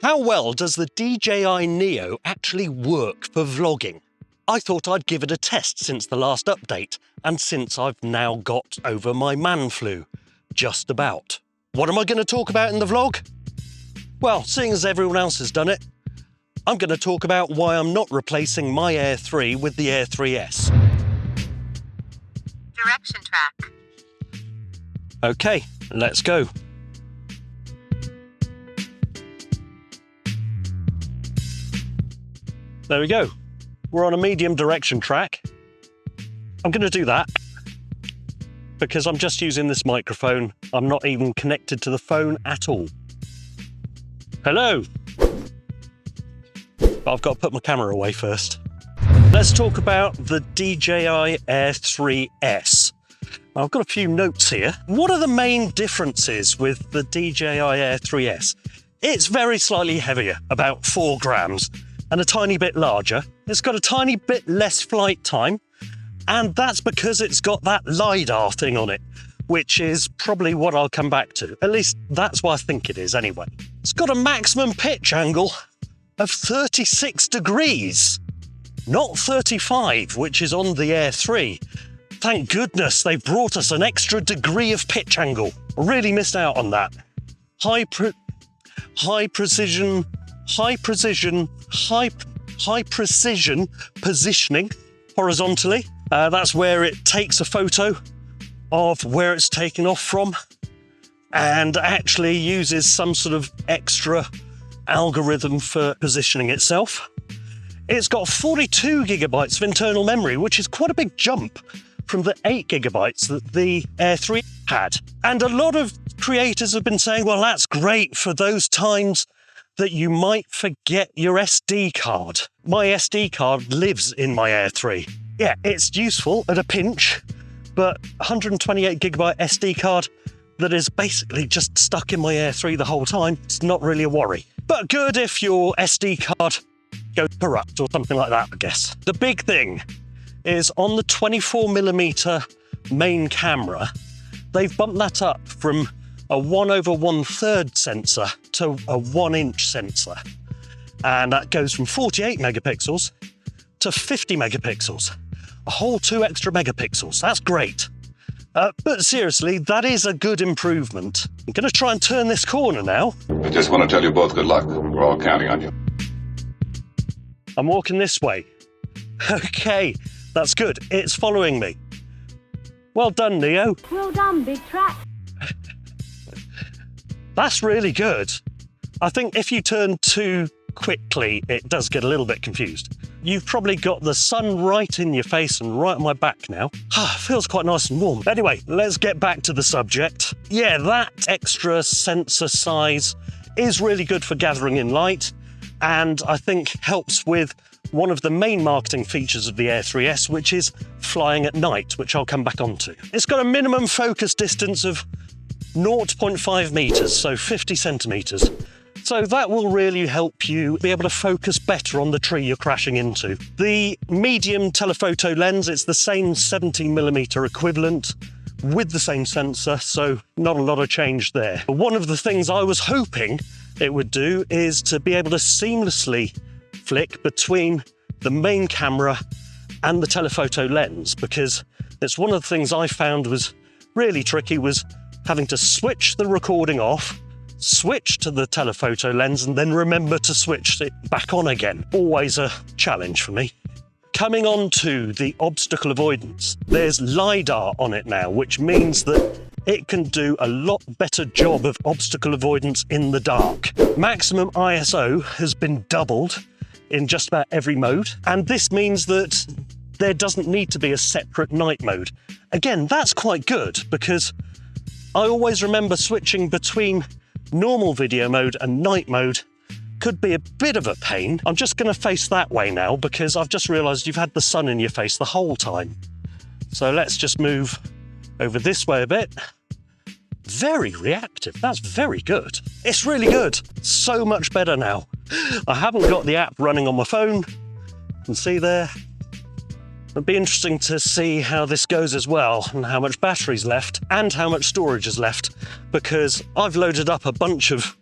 How well does the DJI Neo actually work for vlogging? I thought I'd give it a test since the last update, and since I've now got over my man flu. Just about. What am I going to talk about in the vlog? Well, seeing as everyone else has done it, I'm going to talk about why I'm not replacing my Air 3 with the Air 3S. Direction track. Okay, let's go. There we go. We're on a medium direction track. I'm going to do that because I'm just using this microphone. I'm not even connected to the phone at all. Hello. But I've got to put my camera away first. Let's talk about the DJI Air 3S. I've got a few notes here. What are the main differences with the DJI Air 3S? It's very slightly heavier, about 4 grams, and a tiny bit larger. It's got a tiny bit less flight time, and that's because it's got that LiDAR thing on it, which is probably what I'll come back to. At least that's what I think it is anyway. It's got a maximum pitch angle of 36 degrees, not 35, which is on the Air 3. Thank goodness they brought us an extra degree of pitch angle. I really missed out on that. High precision positioning horizontally. That's where it takes a photo of where it's taken off from and actually uses some sort of extra algorithm for positioning itself. It's got 42 gigabytes of internal memory, which is quite a big jump from the 8 gigabytes that the Air 3 had. And a lot of creators have been saying, well, that's great for those times that you might forget your SD card. My SD card lives in my Air 3. Yeah, it's useful at a pinch, but 128 gigabyte SD card that is basically just stuck in my Air 3 the whole time, it's not really a worry. But good if your SD card goes corrupt or something like that, I guess. The big thing is on the 24mm main camera, they've bumped that up from a 1/1/3 sensor to a 1-inch sensor. And that goes from 48 megapixels to 50 megapixels. A whole 2 extra megapixels. That's great. But seriously, that is a good improvement. I'm going to try and turn this corner now. I just want to tell you both good luck. We're all counting on you. I'm walking this way. Okay, that's good. It's following me. Well done, Neo. Well done, big track. That's really good. I think if you turn too quickly, it does get a little bit confused. You've probably got the sun right in your face and right on my back now. Feels quite nice and warm. Anyway, let's get back to the subject. Yeah, that extra sensor size is really good for gathering in light, and I think helps with one of the main marketing features of the Air 3S, which is flying at night, which I'll come back onto. It's got a minimum focus distance of 0.5 meters, so 50 centimeters. So that will really help you be able to focus better on the tree you're crashing into. The medium telephoto lens, it's the same 17mm equivalent with the same sensor, so not a lot of change there. One of the things I was hoping it would do is to be able to seamlessly flick between the main camera and the telephoto lens, because it's one of the things I found was really tricky, was having to switch the recording off, switch to the telephoto lens, and then remember to switch it back on again. Always a challenge for me. Coming on to the obstacle avoidance, there's LiDAR on it now, which means that it can do a lot better job of obstacle avoidance in the dark. Maximum ISO has been doubled in just about every mode, and this means that there doesn't need to be a separate night mode. Again, that's quite good, because I always remember switching between normal video mode and night mode could be a bit of a pain. I'm just going to face that way now because I've just realised you've had the sun in your face the whole time. So let's just move over this way a bit. Very reactive. That's very good. It's really good. So much better now. I haven't got the app running on my phone. You can see there. It'd be interesting to see how this goes as well, and how much battery's left and how much storage is left, because I've loaded up a bunch of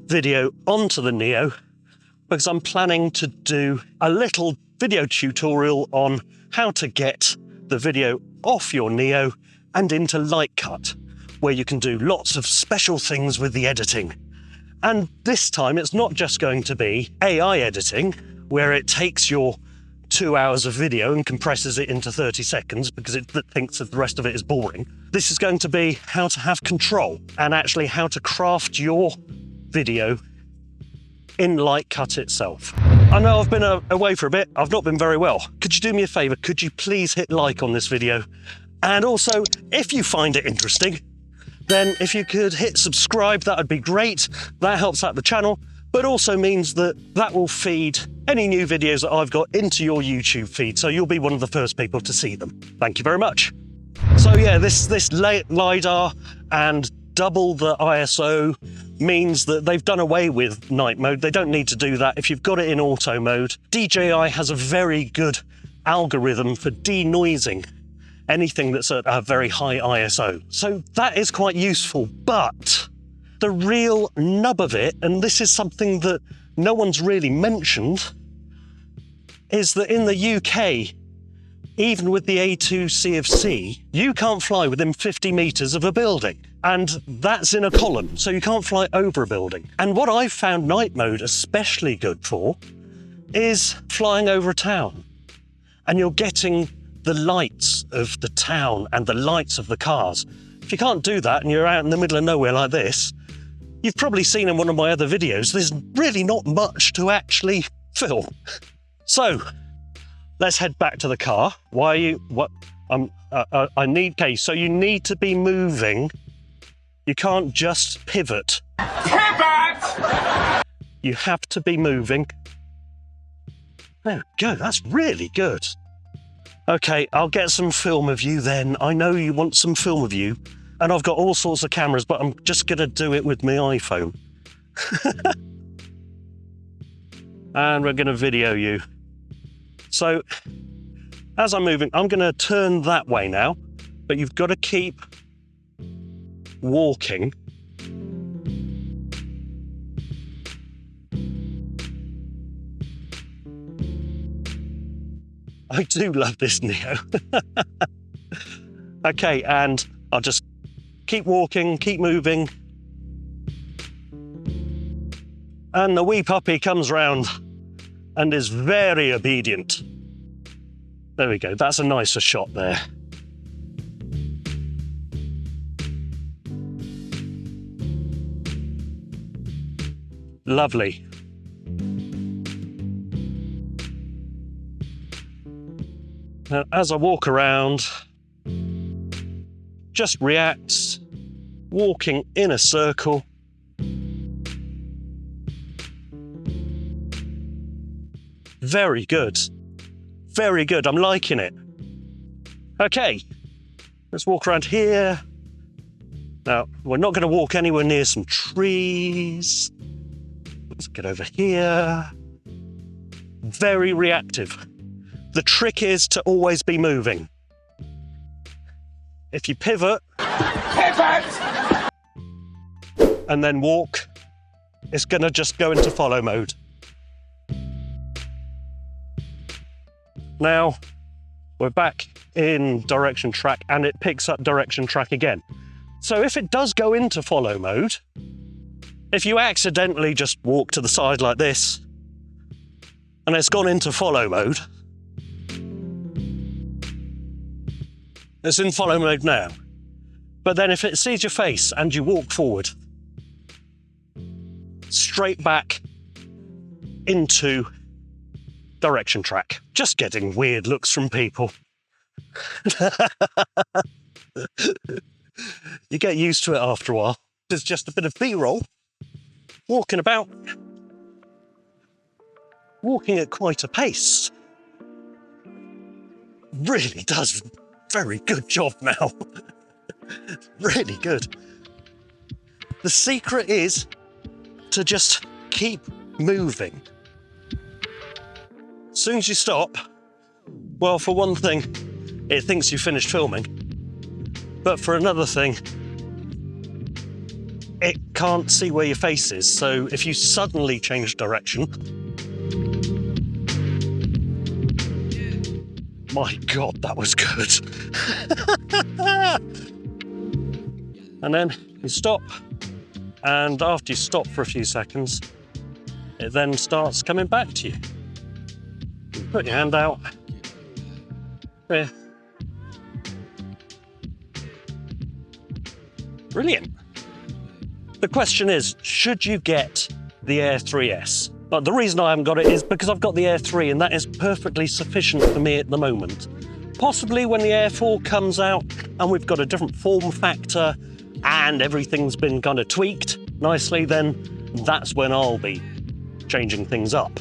video onto the Neo because I'm planning to do a little video tutorial on how to get the video off your Neo and into Light Cut, where you can do lots of special things with the editing. And this time it's not just going to be AI editing, where it takes your 2 hours of video and compresses it into 30 seconds because it thinks that the rest of it is boring. This is going to be how to have control and actually how to craft your video in Light Cut itself. I know I've been away for a bit. I've not been very well. Could you do me a favor? Could you please hit like on this video? And also, if you find it interesting, then if you could hit subscribe, that would be great. That helps out the channel, but also means that that will feed any new videos that I've got into your YouTube feed, so you'll be one of the first people to see them. Thank you very much. So yeah, this LiDAR and double the ISO means that they've done away with night mode. They don't need to do that if you've got it in auto mode. DJI has a very good algorithm for denoising anything that's at a very high ISO. So that is quite useful, but the real nub of it, and this is something that no one's really mentioned, is that in the UK, even with the A2 CFC, you can't fly within 50 meters of a building. And that's in a column, so you can't fly over a building. And what I've found night mode especially good for is flying over a town. And you're getting the lights of the town and the lights of the cars. If you can't do that and you're out in the middle of nowhere like this, you've probably seen in one of my other videos, there's really not much to actually film. So let's head back to the car. Why are you, what, okay, so you need to be moving. You can't just pivot. Pivot! You have to be moving. There we go, that's really good. Okay, I'll get some film of you then. I know you want some film of you, and I've got all sorts of cameras, but I'm just gonna do it with my iPhone. And we're gonna video you. So, as I'm moving, I'm gonna turn that way now, but you've got to keep walking. I do love this Neo. Okay, and I'll just keep walking, keep moving. And the wee puppy comes round and is very obedient. There we go, that's a nicer shot there. Lovely. Now, as I walk around, just reacts, walking in a circle. Very good. Very good, I'm liking it. Okay, let's walk around here. Now, we're not going to walk anywhere near some trees. Let's get over here. Very reactive. The trick is to always be moving. If you pivot, and then walk, it's going to just go into follow mode. Now, we're back in direction track and it picks up direction track again. So if it does go into follow mode, if you accidentally just walk to the side like this, and it's gone into follow mode, it's in follow mode now. But then if it sees your face and you walk forward, straight back into direction track. Just getting weird looks from people. You get used to it after a while. It's just a bit of B-roll, walking about, walking at quite a pace. Really does very good job now. Really good. The secret is to just keep moving. As soon as you stop, well, for one thing, it thinks you finished filming. But for another thing, it can't see where your face is. So if you suddenly change direction, my God, that was good. And then you stop, and after you stop for a few seconds, it then starts coming back to you. You put your hand out. There. Brilliant. The question is, should you get the Air 3S? But the reason I haven't got it is because I've got the Air 3 and that is perfectly sufficient for me at the moment. Possibly when the Air 4 comes out and we've got a different form factor and everything's been kind of tweaked nicely, then that's when I'll be changing things up.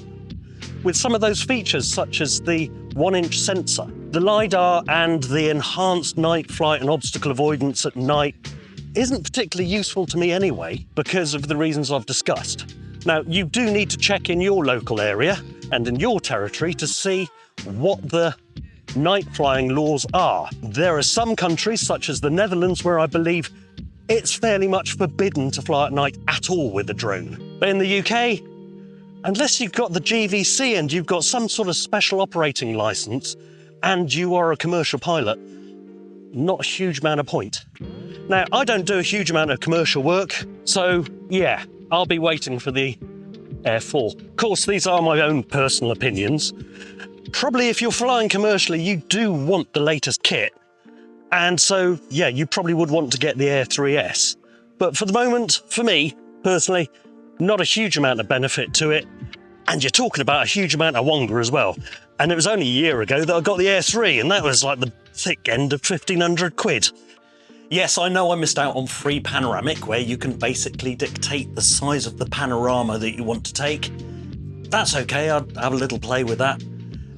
With some of those features such as the 1-inch sensor, the LiDAR and the enhanced night flight and obstacle avoidance at night isn't particularly useful to me anyway because of the reasons I've discussed. Now, you do need to check in your local area and in your territory to see what the night flying laws are. There are some countries, such as the Netherlands, where I believe it's fairly much forbidden to fly at night at all with a drone. But in the UK, unless you've got the GVC and you've got some sort of special operating license and you are a commercial pilot, not a huge amount of point. Now, I don't do a huge amount of commercial work, so yeah, I'll be waiting for the Air 4. Of course, these are my own personal opinions. Probably if you're flying commercially, you do want the latest kit. And so, yeah, you probably would want to get the Air 3S. But for the moment, for me, personally, not a huge amount of benefit to it. And you're talking about a huge amount of wonga as well. And it was only a year ago that I got the Air 3, and that was like the thick end of 1,500 quid. Yes, I know I missed out on free panoramic, where you can basically dictate the size of the panorama that you want to take. That's okay, I'll have a little play with that.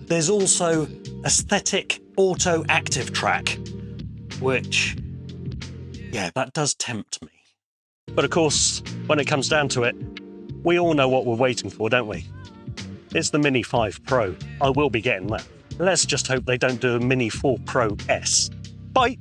There's also aesthetic auto active track, which, yeah, that does tempt me. But of course, when it comes down to it, we all know what we're waiting for, don't we? It's the Mini 5 Pro. I will be getting that. Let's just hope they don't do a Mini 4 Pro S. Bye!